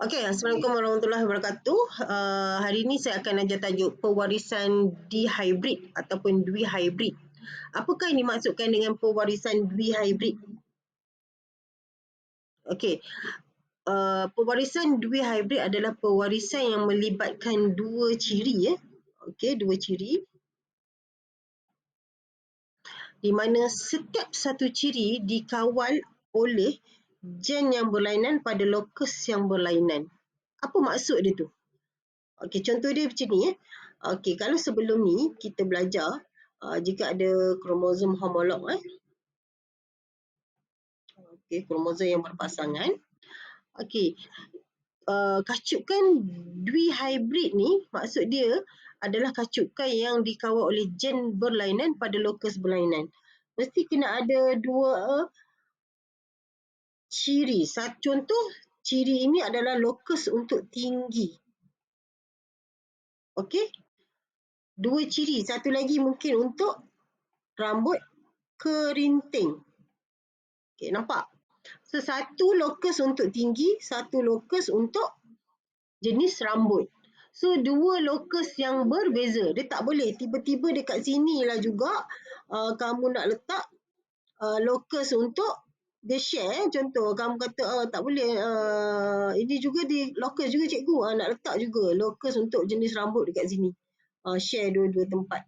Okey, Assalamualaikum warahmatullahi wabarakatuh. Hari ini saya akan ajar tajuk pewarisan dihybrid ataupun dwihybrid. Apakah yang dimaksudkan dengan pewarisan dwihybrid? Okey, pewarisan dwihybrid adalah pewarisan yang melibatkan dua ciri ya. Okey, dua ciri di mana setiap satu ciri dikawal oleh gen yang berlainan pada lokus yang berlainan. Apa maksud dia tu? Okey, contoh dia macam ni. Okey, kalau sebelum ni kita belajar jika ada kromosom homolog. Okey, kromosom yang berpasangan. Okey, kacukan dwihybrid ni maksud dia adalah kacukan yang dikawal oleh gen berlainan pada lokus berlainan. Mesti kena ada dua ciri. Contoh ciri ini adalah lokus untuk tinggi. Okey? Dua ciri. Satu lagi mungkin untuk rambut kerinting. Okey, nampak? So, satu lokus untuk tinggi, satu lokus untuk jenis rambut. So, dua lokus yang berbeza. Dia tak boleh tiba-tiba dekat sini lah juga kamu nak letak lokus untuk dia share. Contoh, kamu kata tak boleh, ini juga di lokus juga cikgu. Nak letak juga lokus untuk jenis rambut dekat sini. Share dua-dua tempat.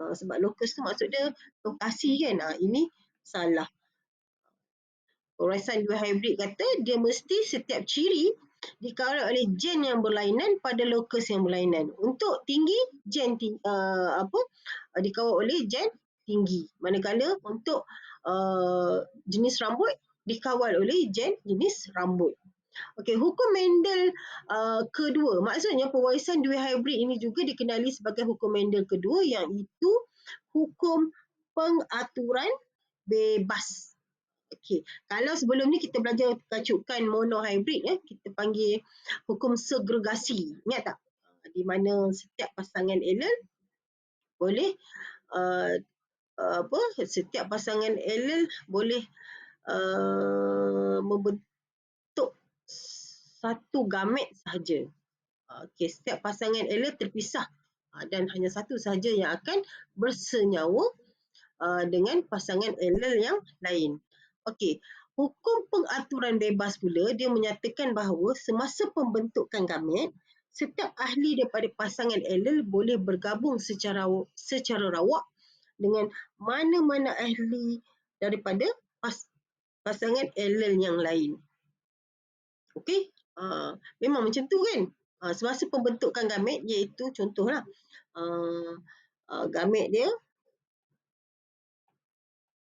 Sebab lokus tu maksud dia lokasi kan. Ini salah. Pewarisan dwihybrid kata dia mesti setiap ciri dikawal oleh gen yang berlainan pada lokus yang berlainan. Untuk tinggi, gen dikawal oleh gen tinggi. Manakala untuk jenis rambut dikawal oleh gen jenis rambut. Okey, hukum Mendel kedua. Maksudnya pewarisan dwihybrid ini juga dikenali sebagai hukum Mendel kedua, iaitu hukum pengaturan bebas. Okey, kalau sebelum ni kita belajar kacukan monohybrid kita panggil hukum segregasi. Ingat tak? Di mana setiap pasangan allele boleh setiap pasangan allele boleh membentuk satu gamet sahaja. Okey, setiap pasangan allele terpisah dan hanya satu sahaja yang akan bersenyawa dengan pasangan allele yang lain. Okey, hukum pengaturan bebas pula dia menyatakan bahawa semasa pembentukan gamet, setiap ahli daripada pasangan allele boleh bergabung secara rawak dengan mana-mana ahli daripada pasangan allele yang lain. Okey, memang macam tu kan. Semasa pembentukan gamet, iaitu contohlah gamet dia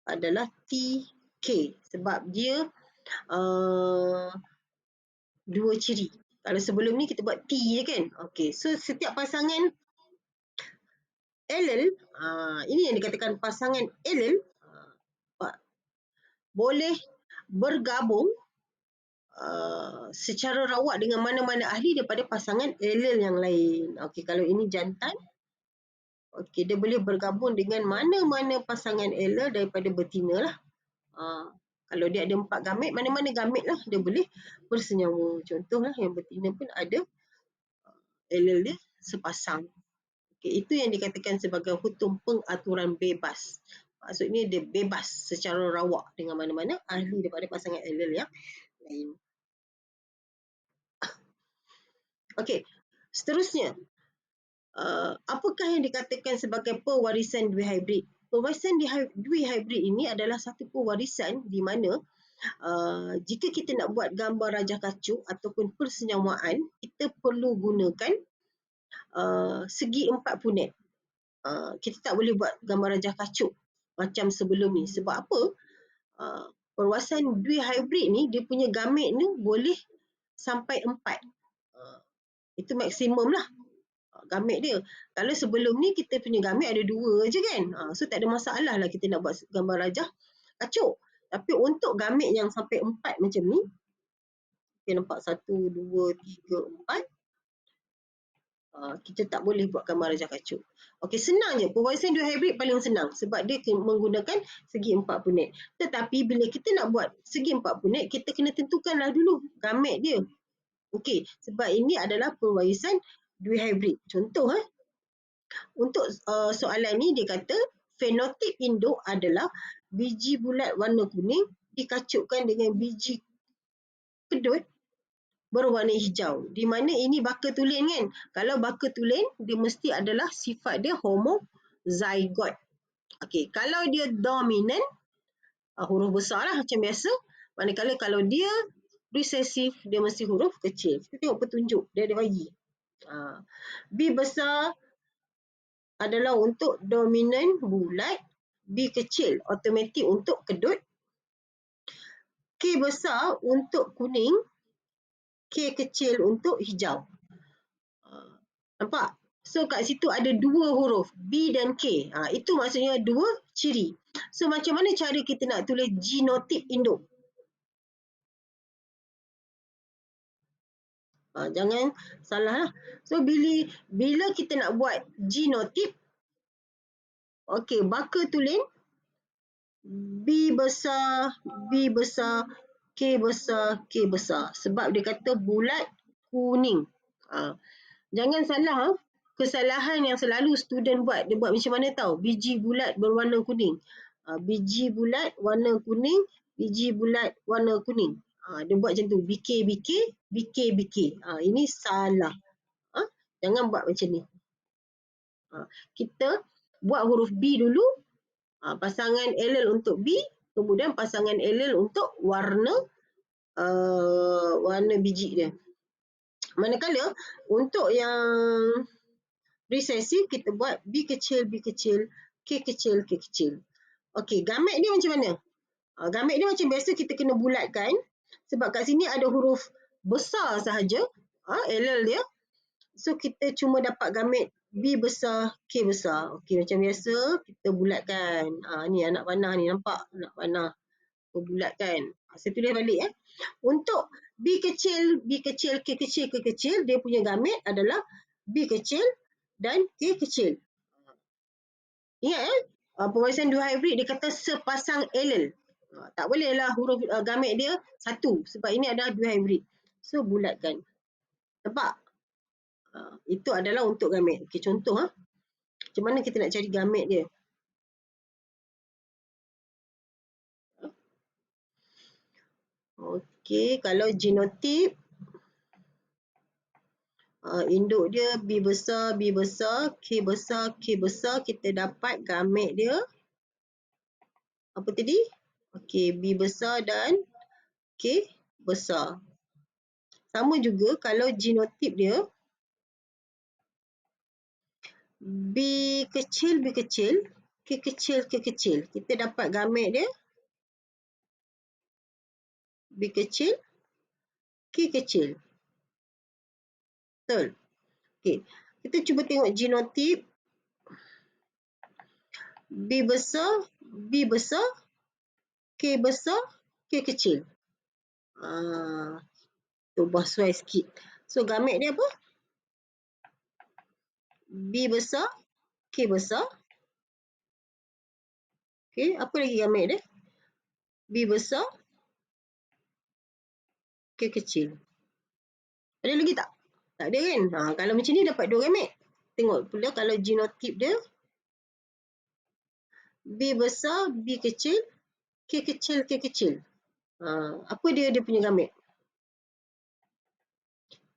adalah TK sebab dia dua ciri. Kalau sebelum ni kita buat T je kan. Okey, so setiap pasangan allele, ini yang dikatakan pasangan allele boleh bergabung secara rawak dengan mana-mana ahli daripada pasangan allele yang lain. Okey, kalau ini jantan, okey, dia boleh bergabung dengan mana-mana pasangan allele daripada betina lah. Kalau dia ada 4 gamet, mana-mana gamet lah dia boleh bersenyawa. Contohlah yang betina pun ada allele dia sepasang. Okey, itu yang dikatakan sebagai hukum pengaturan bebas. Maksudnya dia bebas secara rawak dengan mana-mana ahli daripada pasangan allele yang lain. Okey, seterusnya, apakah yang dikatakan sebagai pewarisan dwihybrid? Pewarisan dwihybrid ini adalah satu pewarisan di mana jika kita nak buat gambar rajah kacuk ataupun persenyawaan, kita perlu gunakan segi 4 punet. Kita tak boleh buat gambar rajah kacuk macam sebelum ni. Sebab apa? Pewarisan dwihybrid ni dia punya gamet ni boleh sampai 4. Itu maksimum lah gamet dia. Kalau sebelum ni kita punya gamet ada 2 je kan. So tak ada masalah lah kita nak buat gambar rajah kacuk. Tapi untuk gamet yang sampai 4 macam ni, kita nampak 1, 2, 3, 4, kita tak boleh buat gambar rajah kacuk. Okey, senang je. Pewarisan dwihybrid paling senang sebab dia menggunakan segi 4 punet. Tetapi bila kita nak buat segi 4 punet, kita kena tentukanlah dulu gamet dia. Okey, sebab ini adalah pewarisan dihybrid. Contoh untuk soalan ni dia kata fenotip induk adalah biji bulat warna kuning dikacukkan dengan biji kedut berwarna hijau. Di mana ini baka tulen kan? Kalau baka tulen, dia mesti adalah sifat dia homozygot. Okey, kalau dia dominan, huruf besar lah macam biasa. Manakala kalau dia resesif, dia mesti huruf kecil. Kita tengok petunjuk dia bagi. B besar adalah untuk dominan bulat, B kecil automatik untuk kedut, K besar untuk kuning, K kecil untuk hijau. Nampak? So kat situ ada dua huruf B dan K. Itu maksudnya dua ciri. So macam mana cara kita nak tulis genotip induk? Jangan salah lah. So bila kita nak buat genotip, okey, baka tulen B besar, B besar, K besar, K besar. Sebab dia kata bulat kuning. Jangan salah. Kesalahan yang selalu student buat. Dia buat macam mana tahu? Biji bulat berwarna kuning. Biji bulat warna kuning, biji bulat warna kuning. Dia buat macam tu. BK, BK, BK, BK. Ini salah. Jangan buat macam ni. Kita buat huruf B dulu. Pasangan allele untuk B. Kemudian pasangan allele untuk warna biji dia. Manakala untuk yang resesif, kita buat B kecil, B kecil, K kecil, K kecil. Okey, gamet dia macam mana? Gamet dia macam biasa kita kena bulatkan. Sebab kat sini ada huruf besar sahaja. Allele dia. So, kita cuma dapat gamet B besar, K besar. Okey, macam biasa kita bulatkan. Ni anak panah ni, nampak? Anak panah. Bulatkan. Saya tulis balik. Untuk B kecil, B kecil, K kecil, K kecil, dia punya gamet adalah B kecil dan K kecil. Ingat pewarisan dua hybrid dia kata sepasang allele. Tak bolehlah huruf gamet dia satu sebab ini adalah dua hybrid. So bulatkan. Nampak? Itu adalah untuk gamet. Okey, contoh macam mana kita nak cari gamet dia? Okey, kalau genotip induk dia B besar, B besar, K besar, K besar, kita dapat gamet dia apa tadi? Okey, B besar dan K besar. Sama juga kalau genotip dia B kecil, B kecil, K kecil, K kecil. Kita dapat gamet dia B kecil, K kecil. Betul? Okey. Kita cuba tengok genotip B besar, B besar, K besar, K kecil. Ubah suai sikit. So, gamet dia apa? B besar, K besar. Okey, apa lagi gamet dia? B besar, K kecil. Ada lagi tak? Tak ada kan? Kalau macam ni dapat dua gamet. Tengok pula kalau genotip dia B besar, B kecil, K kecil, K kecil. Apa dia punya gamet?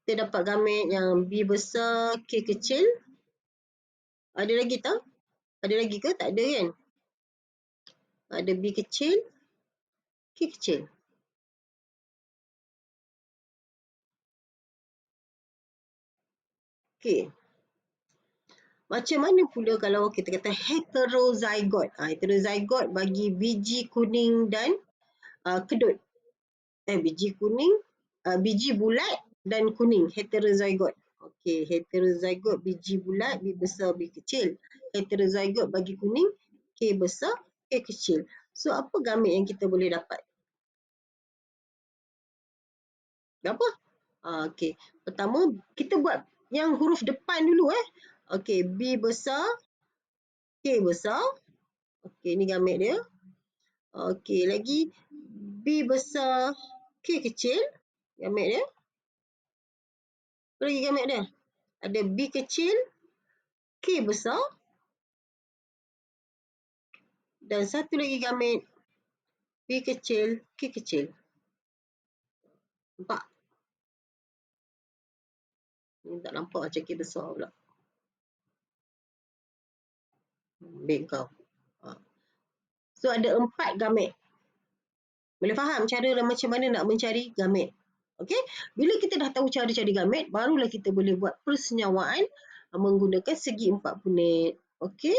Kita dapat gamet yang B besar, K kecil. Ada lagi tak? Ada lagi ke? Tak ada kan? Ada B kecil, K kecil. Okey. Macam mana pula kalau kita kata heterozygot? Heterozygot bagi biji kuning dan kedut. Biji kuning, biji bulat dan kuning. Heterozygot. Okey, heterozygot biji bulat, B besar, B kecil. Heterozygot bagi kuning, K besar, K kecil. So, apa gamet yang kita boleh dapat? Apa? Okey. Pertama, kita buat yang huruf depan dulu. Okey, B besar, K besar. Okey, ni gamet dia. Okey, lagi B besar, K kecil. Gamet dia. Apa lagi gamet dia? Ada B kecil, K besar, dan satu lagi gamet B kecil, K kecil. Nampak? Ni tak nampak macam K besar pula. Baik kau. So ada 4 gamet. Boleh faham cara macam mana nak mencari gamet. Okey? Bila kita dah tahu cara cari gamet, barulah kita boleh buat persenyawaan menggunakan segi 4 punit. Okey?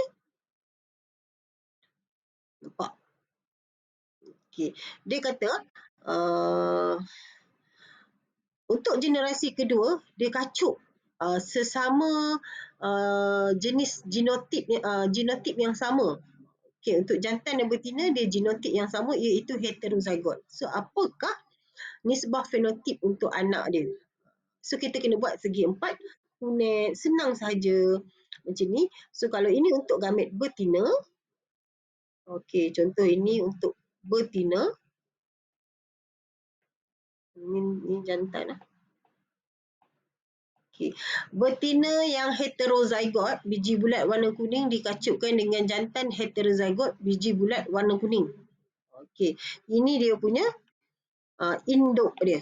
Nampak? Okey. Dia kata untuk generasi kedua, dia kacuk sesama jenis genotip yang sama. Okey, untuk jantan dan betina dia genotip yang sama iaitu heterozygot. So apakah nisbah fenotip untuk anak dia? So kita kena buat segi 4 punit, senang sahaja macam ni. So kalau ini untuk gamet betina, okey, contoh ini untuk betina. Ini jantan lah. Okay. Betina yang heterozygot, biji bulat warna kuning dikacupkan dengan jantan heterozygot, biji bulat warna kuning. Okey, ini dia punya induk dia.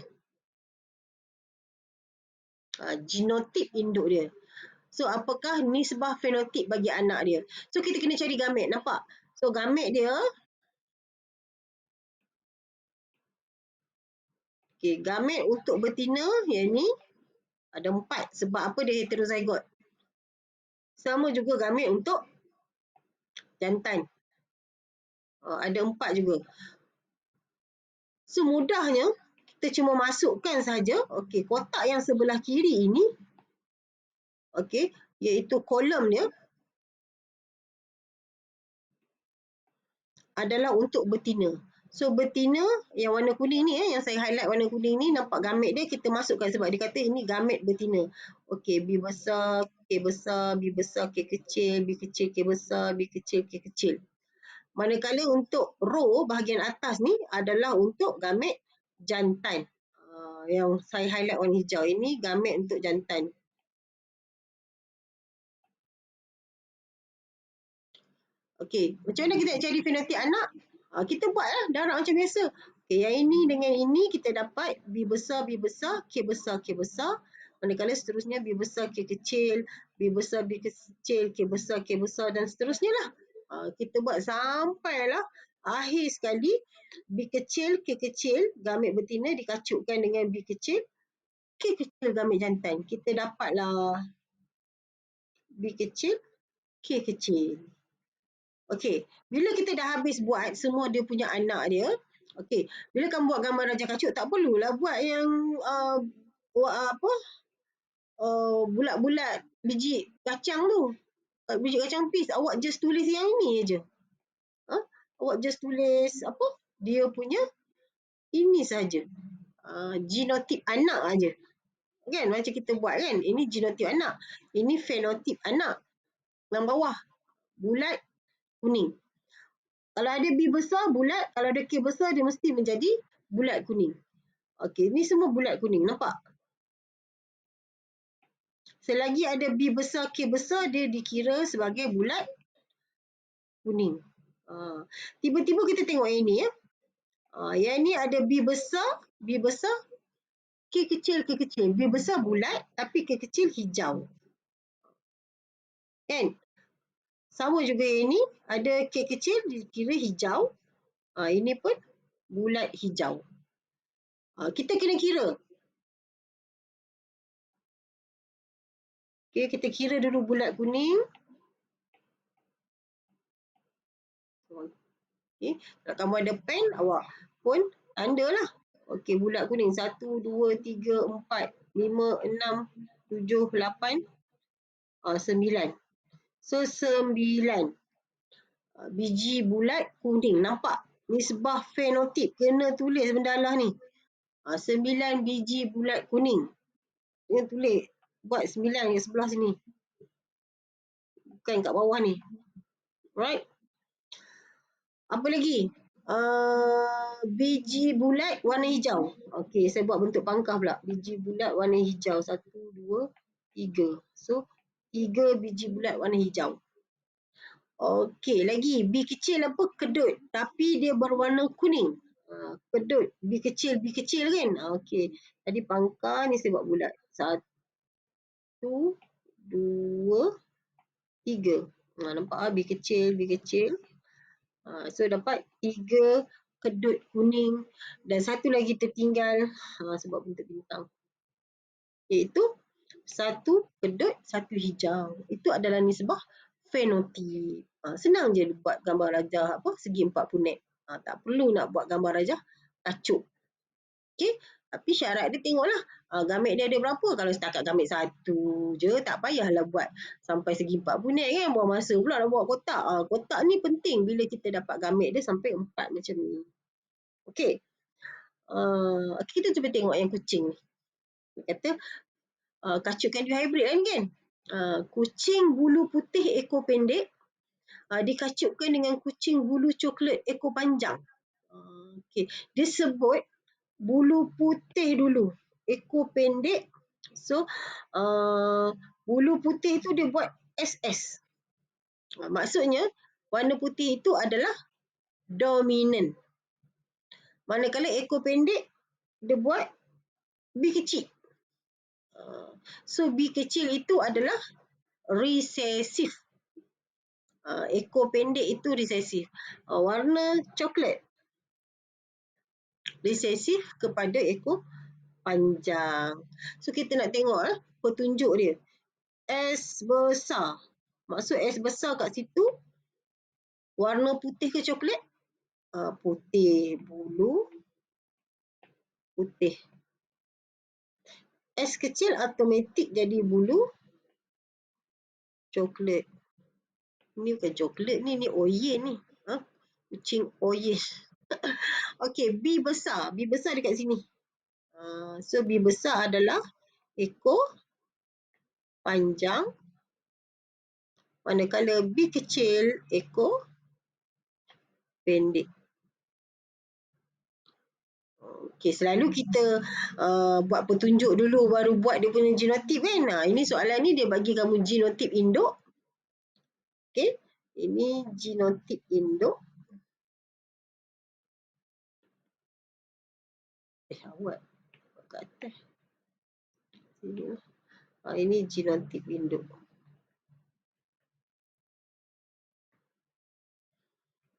Genotip induk dia. So, apakah nisbah fenotip bagi anak dia? So, kita kena cari gamet. Nampak? So, gamet dia. Okay, gamet untuk betina yang ni ada 4. Sebab apa dia heterozygot? Sama juga gamet untuk jantan. Ada 4 juga. So mudahnya kita cuma masukkan saja. Okey, kotak yang sebelah kiri ini, okey, iaitu kolom dia adalah untuk betina. So betina yang warna kuning ni, yang saya highlight warna kuning ni, nampak gamet dia kita masukkan sebab dia kata ini gamet betina. Okey, B besar, K besar, B besar, K kecil, B kecil, K besar, B kecil, K kecil. Manakala untuk row bahagian atas ni adalah untuk gamet jantan. Yang saya highlight warna hijau ini gamet untuk jantan. Okey, macam mana kita nak cari fenotip anak? Kita buatlah darab macam biasa. Okey, yang ini dengan ini kita dapat B besar, K besar, K besar. Manakala seterusnya B besar, K kecil, B besar, B kecil, K besar dan seterusnya lah. Kita buat sampailah akhir sekali B kecil, K kecil, gamet betina dikacupkan dengan B kecil, K kecil gamet jantan. Kita dapatlah B kecil, K kecil. Okey, bila kita dah habis buat semua dia punya anak dia, okey, bila kamu buat gambar raja kacuk tak perlulah buat yang bulat-bulat biji kacang tu. Biji kacang pis, awak just tulis yang ini aja. Awak just tulis apa? Dia punya ini saja. Genotip anak aja. Kan macam kita buat kan? Ini genotip anak. Ini fenotip anak. Yang bawah bulat kuning. Kalau ada B besar bulat, kalau ada K besar dia mesti menjadi bulat kuning. Okey, ni semua bulat kuning, nampak? Selagi ada B besar, K besar dia dikira sebagai bulat kuning. Tiba-tiba kita tengok yang ini ya. Yang ni ada B besar, K kecil, K kecil. B besar bulat tapi K kecil hijau. Kan? Sama juga yang ini, ada K kecil dikira hijau. Ini pun bulat hijau. Kita kena kira. Okay, kita kira dulu bulat kuning. Okay, kalau kamu ada pen, awak pun tanda lah. Okay, bulat kuning. 1, 2, 3, 4, 5, 6, 7, 8, 9. So, 9 biji bulat kuning. Nampak? Nisbah fenotip. Kena tulis benda lah ni. 9 biji bulat kuning. Kena tulis. Buat 9 yang sebelah sini. Bukan kat bawah ni. Right? Apa lagi? Biji bulat warna hijau. Okey, saya buat bentuk pangkah pula. Biji bulat warna hijau. 1, 2, 3. So, 3 biji bulat warna hijau. Okey, lagi. B kecil apa? Kedut. Tapi dia berwarna kuning. Kedut. B kecil kan? Okey. Tadi pangkah ni saya buat bulat. 1, 2, 3. Nampak B kecil. So dapat 3 kedut kuning dan satu lagi tertinggal sebab bentuk bintang. Iaitu 1 kedut, 1 hijau. Itu adalah nisbah fenotip. Senang je buat gambar rajah segi 4 punet. Tak perlu nak buat gambar rajah kacuk. Okey, tapi syarat dia tengoklah gamit dia ada berapa. Kalau setakat gamit satu je tak payahlah buat sampai segi 4 punet kan. Buang masa pula nak buat kotak. Kotak ni penting bila kita dapat gamit dia sampai 4 macam ni. Okey. Kita cuba tengok yang kucing ni. Dia kata kacukkan dia hybrid kan. Kucing bulu putih ekor pendek dikacukkan dengan kucing bulu coklat ekor panjang. Okey, dia sebut bulu putih dulu, ekor pendek. So bulu putih tu dia buat SS. Maksudnya warna putih itu adalah dominan. Manakala ekor pendek dia buat B kecil. So B kecil itu adalah resesif. Ekor pendek itu resesif. Warna coklat resesif kepada ekor panjang. So kita nak tengok petunjuk dia. S besar. Maksud S besar kat situ warna putih ke coklat? Putih. Bulu putih. S kecil automatik jadi bulu coklat. Ni bukan coklat ni oyen ni. Kucing oyen. Okey, B besar. B besar dekat sini. So B besar adalah ekor panjang. Manakala B kecil ekor pendek. Okey, selalu kita buat petunjuk dulu baru buat dia punya genotip kan. Ini soalan ni dia bagi kamu genotip induk. Okey, ini genotip induk. Awak kat atas. Sini. Ini genotip induk.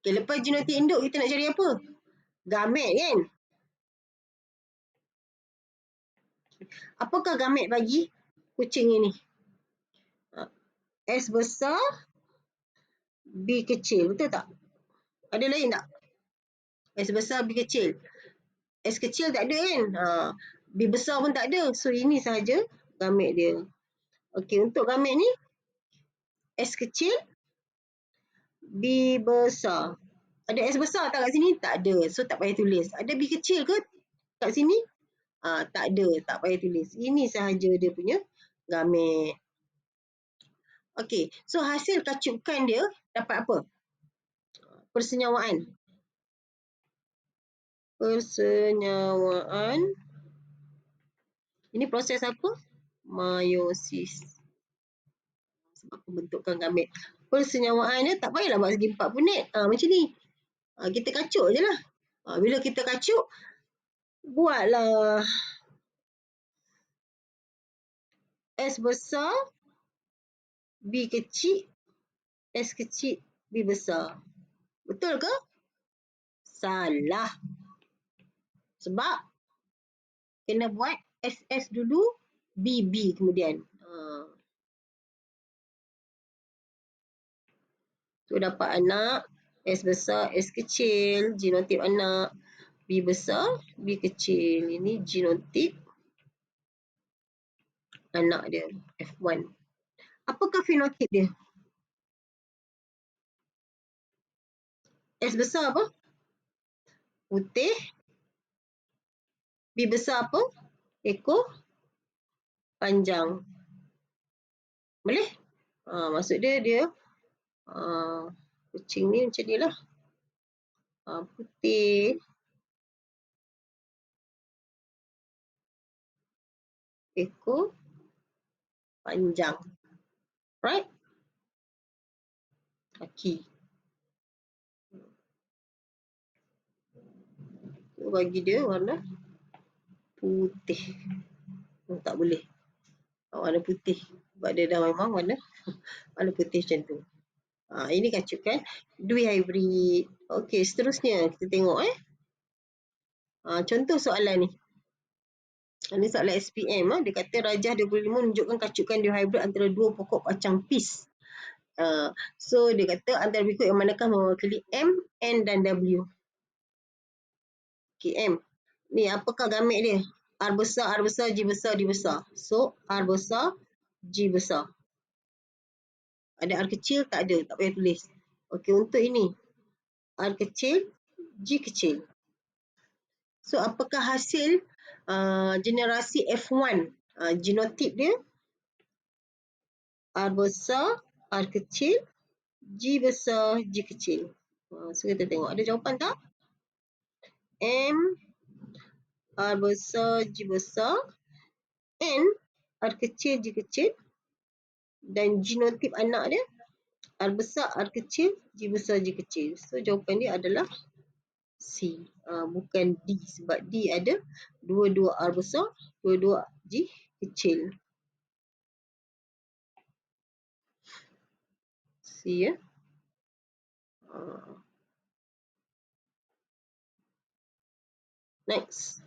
Okey, lepas genotip induk kita nak cari apa? Gamet kan? Apakah gamet bagi kucing ini? S besar, B kecil. Betul tak? Ada lain tak? S besar, B kecil. S kecil tak ada kan? B besar pun tak ada. So, ini sahaja gamet dia. Okey, untuk gamet ni, S kecil, B besar. Ada S besar tak kat sini? Tak ada. So, tak payah tulis. Ada B kecil ke kat sini? Tak ada. Tak payah tulis. Ini sahaja dia punya gamet. Okey, so hasil kacukan dia dapat apa? Persenyawaan. Persenyawaan. Ini proses apa? Meiosis. Sebab pembentukan gamet. Persenyawaan dia tak payahlah buat segi 4 punit. Macam ni. Kita kacuk je lah. Bila kita kacuk, buatlah S besar, B kecil, S kecil, B besar. Betul ke? Salah. Sebab kena buat SS dulu, BB kemudian. So dapat anak, S besar, S kecil, genotip anak. B besar, B kecil. Ini genotip anak dia, F1. Apakah fenotip dia? S besar apa? Putih. B besar apa? Ekor panjang. Boleh? Maksud dia kucing ni macam ni lah. Putih, ekor panjang. Right? Kaki. Bagi dia warna putih. Tak boleh. Warna putih. Sebab dia dah memang warna putih macam tu. Ini kacukan dui hybrid. Okey, seterusnya kita tengok contoh soalan ni. Ini soalan SPM. Dia kata rajah 25 menunjukkan kacukan dui hybrid antara dua pokok kacang peas. So dia kata antara berikut yang manakah mewakili M, N dan W. Okay, M. Ni apakah gamit dia? R besar, G besar, D besar. So R besar, G besar. Ada R kecil? Tak ada. Tak payah tulis. Okey, untuk ini. R kecil, G kecil. So apakah hasil generasi F1? Genotip dia R besar, R kecil, G besar, G kecil. So kita tengok ada jawapan tak? M, R besar, G besar. N, R kecil, G kecil. Dan genotip anak dia R besar, R kecil, G besar, G kecil. So jawapan dia adalah C. Bukan D. Sebab D ada dua-dua R besar, dua-dua G kecil. C ya. Next.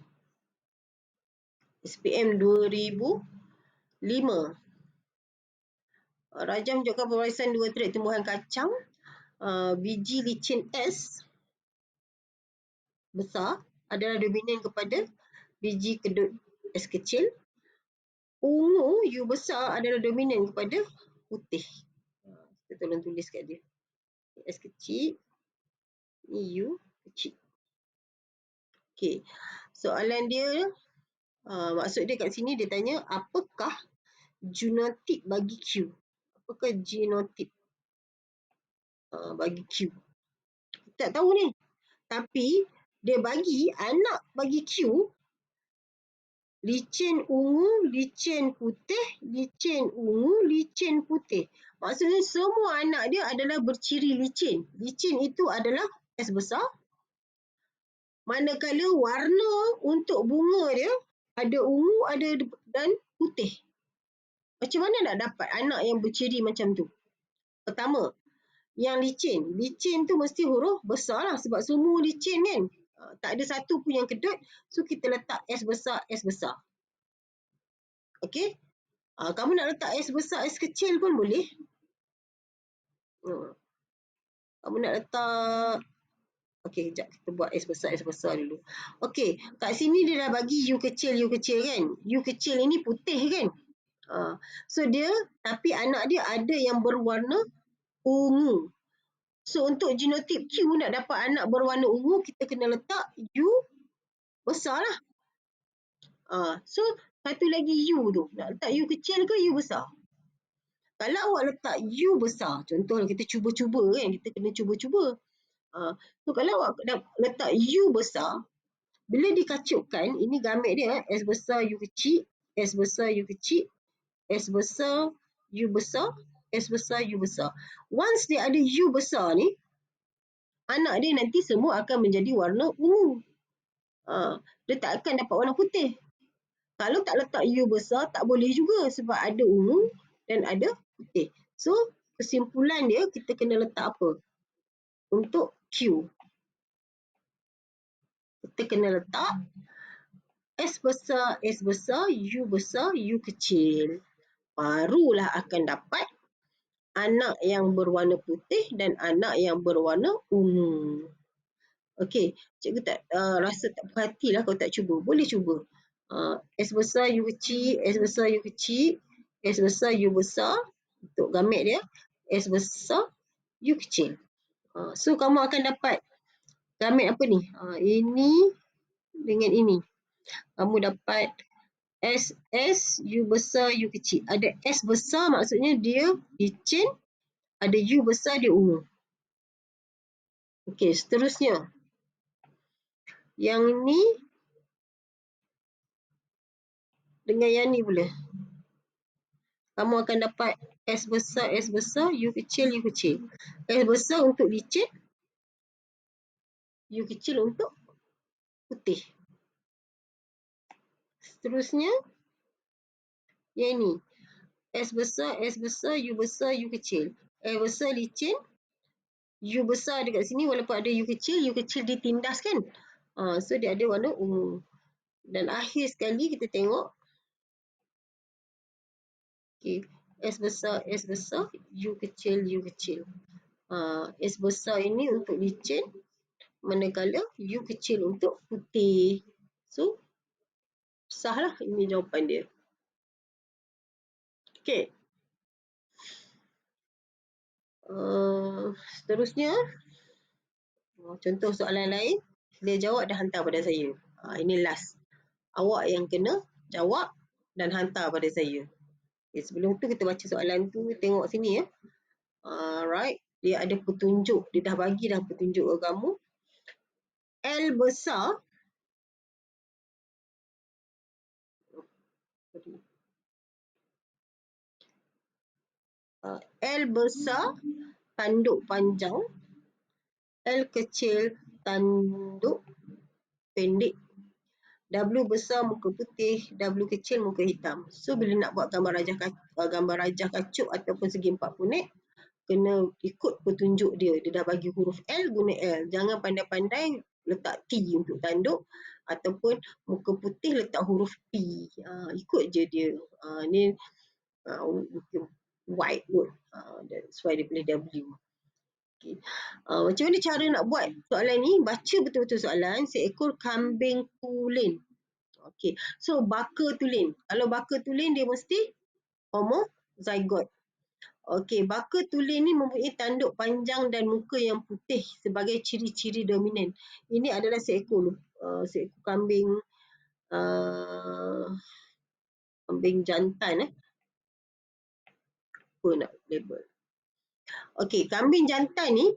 SPM 2005. Rajah menunjukkan pewarisan dua trait tumbuhan kacang. Biji licin S besar adalah dominan kepada biji kedut S kecil. Ungu U besar adalah dominan kepada putih. Kita tolong tulis kat dia. S kecil, ni U kecil. Okay. Soalan dia, maksud dia kat sini dia tanya, apakah genotip bagi Q? Apakah genotip bagi Q? Tak tahu ni. Tapi dia bagi anak bagi Q licin ungu, licin putih, licin ungu, licin putih. Maksudnya semua anak dia adalah berciri licin. Licin itu adalah S besar. Manakala warna untuk bunga dia ada ungu, ada dan putih. Macam mana nak dapat anak yang berciri macam tu? Pertama, yang licin. Licin tu mesti huruf besar lah sebab semua licin kan. Tak ada satu pun yang kedut. So kita letak S besar, S besar. Okey? Kamu nak letak S besar, S kecil pun boleh. Kamu nak letak... Okey, sekejap. Kita buat S besar dulu. Okey, kat sini dia dah bagi U kecil kan. U kecil ini putih kan. So dia, tapi anak dia ada yang berwarna ungu. So untuk genotip Q nak dapat anak berwarna ungu, kita kena letak U besar lah. So satu lagi U tu, nak letak U kecil ke U besar? Kalau awak letak U besar, contohnya kita cuba-cuba kan, kita kena cuba-cuba. So kalau awak letak U besar, bila dikacukkan, ini gamit dia S besar U kecil, S besar U kecil, S besar U besar, S besar U besar. Once dia ada U besar ni, anak dia nanti semua akan menjadi warna ungu. Dia tak akan dapat warna putih. Kalau tak letak U besar, tak boleh juga sebab ada ungu dan ada putih. So, kesimpulan dia kita kena letak apa? Untuk Q. Kita kena letak S besar, S besar, U besar, U kecil. Barulah akan dapat anak yang berwarna putih dan anak yang berwarna ungu. Okey, cikgu tak rasa tak perhatilah kalau tak cuba. Boleh cuba. S besar U kecil, S besar U kecil, S besar U besar. Untuk gamit dia, S besar U kecil. So, kamu akan dapat gamit apa ni? Ini dengan ini. Kamu dapat SS U besar U kecil. Ada S besar maksudnya dia licin. Ada U besar dia ungu. Okey, seterusnya. Yang ni dengan yang ni pula. Kamu akan dapat S besar, U kecil, U kecil. S besar untuk licin, U kecil untuk putih. Seterusnya, yang ni. S besar, U kecil. S besar licin, U besar dekat sini walaupun ada U kecil ditindas kan. So dia ada warna ungu. Dan akhir sekali kita tengok. Okay. S besar, U kecil. S besar ini untuk licin, manakala U kecil untuk putih. So, sahlah ini jawapan dia. Okay. Seterusnya, contoh soalan lain, dia jawab dan hantar pada saya. Ini last. Awak yang kena jawab dan hantar pada saya. Okay, sebelum tu kita baca soalan tu, tengok sini ya. Right, dia ada petunjuk. Dia dah bagi dah petunjuk ke kamu. L besar. L besar, tanduk panjang. L kecil, tanduk pendek. W besar muka putih, W kecil muka hitam. So bila nak buat gambar rajah kacuk ataupun segi empat punit, kena ikut petunjuk dia. Dia dah bagi huruf L, guna L. Jangan pandai-pandai letak T untuk tanduk ataupun muka putih letak huruf P. Ikut je dia. Ni white pun. That's why dia pilih W. Okay. Macam mana cara nak buat soalan ni? Baca betul-betul soalan. Seekor kambing tulen. Okay. So, baka tulen. Kalau baka tulen, dia mesti homozygote. Okey, baka tulen ni mempunyai tanduk panjang dan muka yang putih sebagai ciri-ciri dominan. Ini adalah seekor kambing kambing jantan Apa nak label? Okey, kambing jantan ni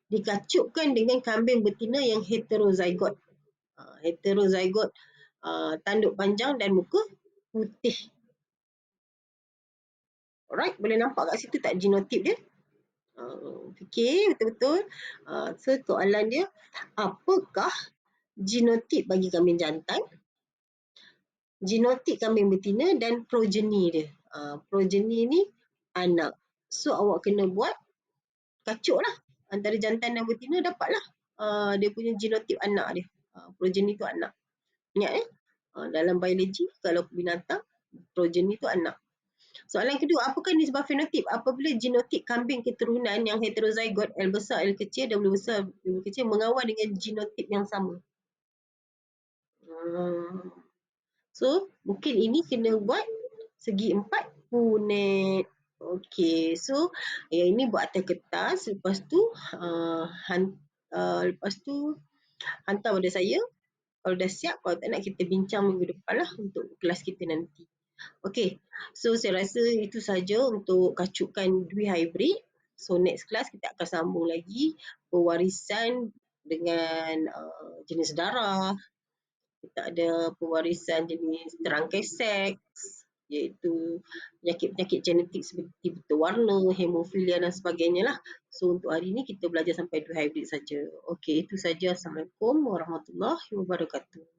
dikacukkan dengan kambing betina yang heterozygote. Heterozygote, tanduk panjang dan muka putih. Alright, boleh nampak kat situ tak genotip dia? Fikir betul-betul. So soalan dia, apakah genotip bagi kambing jantan, genotip kambing betina dan progeny dia? Progeny ni anak. So awak kena buat kacuk lah antara jantan dan betina, dapatlah dia punya genotip anak dia. Progeny tu anak. Ingat dalam biologi kalau binatang, progeny tu anak. Soalan kedua, apakah nisbah fenotip apabila genotip kambing keturunan yang heterozygote L besar, L kecil, W besar, W kecil mengawal dengan genotip yang sama? So, mungkin ini kena buat segi empat punit. Okey, so yang ini buat atas kertas, lepas tu hantar pada saya. Kalau dah siap, kalau tak nak kita bincang minggu depan lah untuk kelas kita nanti. Okey, so saya rasa itu saja untuk kacukan dwi hybrid. So next class kita akan sambung lagi pewarisan dengan jenis darah. Kita ada pewarisan jenis terangkai seks, iaitu penyakit-penyakit genetik seperti berwarna, hemofilia dan sebagainya lah. So untuk hari ini kita belajar sampai dwi hybrid saja. Okey, itu saja. Assalamualaikum warahmatullahi wabarakatuh.